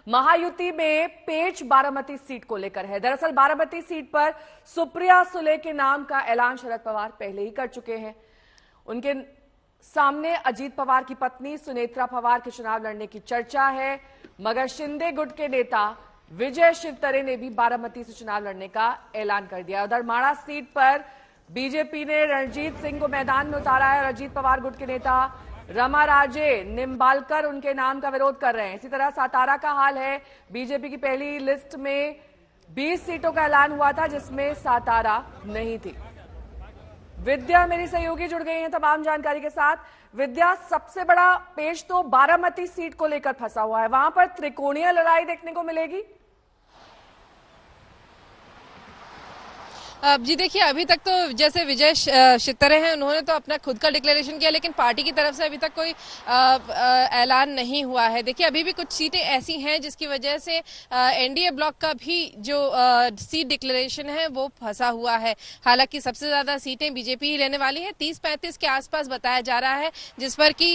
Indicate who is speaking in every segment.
Speaker 1: महायुति में पेच बारामती सीट को लेकर है। दरअसल बारामती सीट पर सुप्रिया सुले के नाम का ऐलान शरद पवार पहले ही कर चुके हैं। उनके सामने अजीत पवार की पत्नी सुनेत्रा पवार के चुनाव लड़ने की चर्चा है, मगर शिंदे गुट के नेता विजय शिवतरे ने भी बारामती से चुनाव लड़ने का ऐलान कर दिया। उधर माड़ा सीट पर बीजेपी ने रणजीत सिंह को मैदान में उतारा है और अजीत पवार गुट के नेता रमा राजे निम्बालकर उनके नाम का विरोध कर रहे हैं। इसी तरह सातारा का हाल है। बीजेपी की पहली लिस्ट में 20 सीटों का ऐलान हुआ था, जिसमें सातारा नहीं थी। विद्या मेरी सहयोगी जुड़ गई हैं तमाम जानकारी के साथ। विद्या, सबसे बड़ा पेश तो बारामती सीट को लेकर फंसा हुआ है, वहां पर त्रिकोणीय लड़ाई देखने को मिलेगी।
Speaker 2: जी देखिए, अभी तक तो जैसे विजय शिवतरे हैं, उन्होंने तो अपना खुद का डिक्लेरेशन किया, लेकिन पार्टी की तरफ से अभी तक कोई ऐलान नहीं हुआ है। देखिए, अभी भी कुछ सीटें ऐसी हैं जिसकी वजह से एनडीए ब्लॉक का भी जो सीट डिक्लेरेशन है वो फंसा हुआ है। हालांकि सबसे ज्यादा सीटें बीजेपी ही लेने वाली है, 30-35 के आसपास बताया जा रहा है, जिस पर कि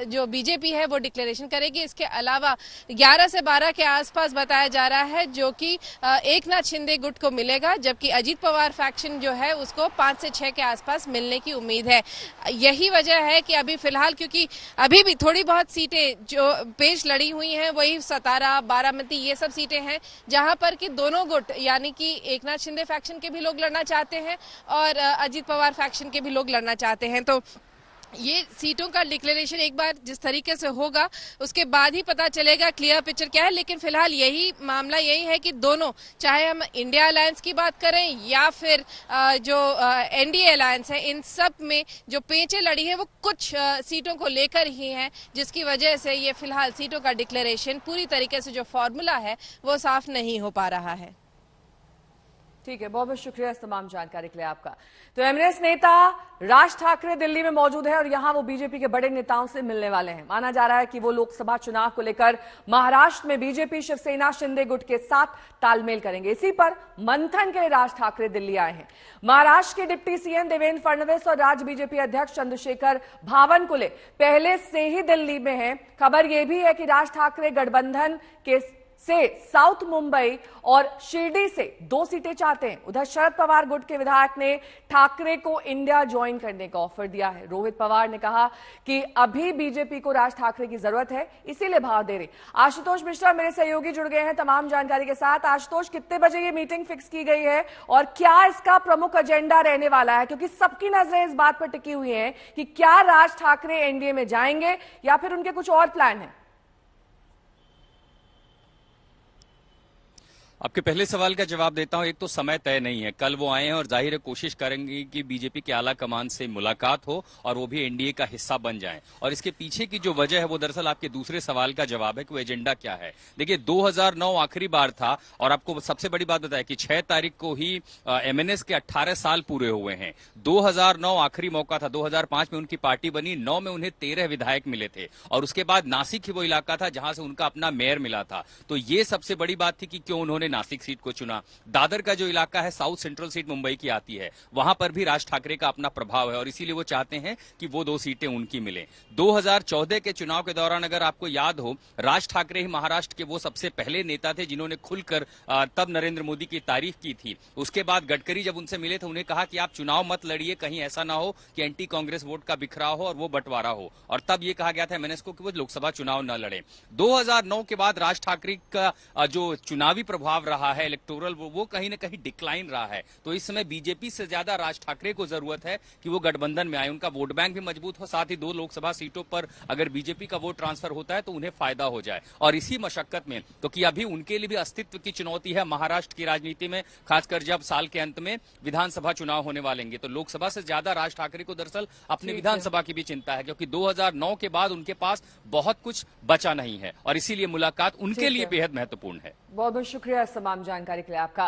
Speaker 2: जो बीजेपी है वो डिक्लेरेशन करेगी। इसके अलावा 11 से 12 के आसपास बताया जा रहा है, जो कि एकनाथ शिंदे गुट को मिलेगा, जबकि अजीत पवार फैक्शन जो है उसको 5 से 6 के आसपास मिलने की उम्मीद है। यही वजह है कि अभी फिलहाल, क्योंकि अभी भी थोड़ी बहुत सीटें जो पेश लड़ी हुई हैं वही सतारा, बारामती, ये सब सीटें हैं जहां पर कि दोनों गुट यानी कि एकनाथ शिंदे फैक्शन के भी लोग लड़ना चाहते हैं और अजीत पवार फैक्शन के भी लोग लड़ना चाहते हैं। तो ये सीटों का डिक्लेरेशन एक बार जिस तरीके से होगा उसके बाद ही पता चलेगा क्लियर पिक्चर क्या है। लेकिन फिलहाल यही मामला यही है कि दोनों, चाहे हम इंडिया अलायंस की बात करें या फिर जो एनडीए अलायंस है, इन सब में जो पेंचें लड़ी है वो कुछ सीटों को लेकर ही है, जिसकी वजह से ये फिलहाल सीटों का डिक्लेरेशन पूरी तरीके से जो फॉर्मूला है वो साफ नहीं हो पा रहा है।
Speaker 1: ठीक है, बहुत बहुत शुक्रिया इस तमाम जानकारी के लिए आपका। तो एमएनएस नेता राज ठाकरे दिल्ली में मौजूद है और यहां वो बीजेपी के बड़े नेताओं से मिलने वाले हैं। माना जा रहा है कि वो लोकसभा चुनाव को लेकर महाराष्ट्र में बीजेपी, शिवसेना, शिंदे गुट के साथ तालमेल करेंगे। इसी पर मंथन के लिए राज ठाकरे दिल्ली आए हैं। महाराष्ट्र के डिप्टी सीएम देवेंद्र फडणवीस और राज्य बीजेपी अध्यक्ष चंद्रशेखर बावनकुले पहले से ही दिल्ली में हैं। खबर यह भी है कि राज ठाकरे गठबंधन से साउथ मुंबई और शिरडी से 2 सीटें चाहते हैं। उधर शरद पवार गुट के विधायक ने ठाकरे को इंडिया ज्वाइन करने का ऑफर दिया है। रोहित पवार ने कहा कि अभी बीजेपी को राज ठाकरे की जरूरत है, इसीलिए भाव दे रहे। आशुतोष मिश्रा मेरे सहयोगी जुड़ गए हैं तमाम जानकारी के साथ। आशुतोष, कितने बजे ये मीटिंग फिक्स की गई है और क्या इसका प्रमुख एजेंडा रहने वाला है, क्योंकि सबकी नजरें इस बात पर टिकी हुई हैं कि क्या राज ठाकरे एनडीए में जाएंगे या फिर उनके कुछ और प्लान है।
Speaker 3: आपके पहले सवाल का जवाब देता हूं। एक तो समय तय नहीं है, कल वो आए हैं और जाहिर है कोशिश करेंगे कि बीजेपी के आला कमान से मुलाकात हो और वो भी एनडीए का हिस्सा बन जाएं। और इसके पीछे की जो वजह है वो दरअसल आपके दूसरे सवाल का जवाब है कि वो एजेंडा क्या है। देखिए, 2009 आखिरी बार था और आपको सबसे बड़ी बात बताया कि 6 तारीख को ही एमएनएस के 18 साल पूरे हुए हैं। 2009 आखिरी मौका था। 2005 में उनकी पार्टी बनी, 9 में उन्हें 13 विधायक मिले थे और उसके बाद नासिक ही वो इलाका था जहां से उनका अपना मेयर मिला था। तो ये सबसे बड़ी बात थी कि क्यों उन्होंने नासिक सीट को चुना। दादर का जो इलाका है, साउथ सेंट्रल सीट मुंबई की आती है, वहां पर भी राज ठाकरे का अपना प्रभाव है और इसीलिए वो चाहते हैं कि वो 2 सीटें उनकी मिले। 2014 के चुनाव के दौरान अगर आपको याद हो, राज ठाकरे ही महाराष्ट्र के वो सबसे पहले नेता थे जिन्होंने खुलकर तब नरेंद्र मोदी की तारीफ की थी। उसके बाद गडकरी जब उनसे मिले थे, उन्हें कहा कि आप चुनाव मत लड़िए, कहीं ऐसा ना हो कि एंटी कांग्रेस वोट का बिखराव हो और वो बंटवारा हो। और तब ये कहा गया था एमएनएस को कि वो लोकसभा चुनाव न लड़े। 2009 के बाद राज ठाकरे का जो चुनावी प्रभाव रहा है इलेक्टोरल, वो कहीं ना कहीं डिक्लाइन रहा है। तो इस समय बीजेपी से ज्यादा राज ठाकरे को जरूरत है कि वो गठबंधन में आए, उनका वोट बैंक भी मजबूत हो, साथ ही 2 लोकसभा सीटों पर अगर बीजेपी का वोट ट्रांसफर होता है तो उन्हें फायदा हो जाए। और इसी मशक्कत में, क्योंकि अभी उनके लिए भी अस्तित्व की चुनौती है महाराष्ट्र की राजनीति में, खासकर जब साल के अंत में विधानसभा चुनाव होने वालेंगे, तो लोकसभा से ज्यादा राज ठाकरे को दरअसल अपनी विधानसभा की भी चिंता है, क्योंकि 2009 के बाद उनके पास बहुत कुछ बचा नहीं है और इसीलिए मुलाकात उनके लिए बेहद महत्वपूर्ण है।
Speaker 1: बहुत बहुत शुक्रिया इस तमाम जानकारी के लिए आपका।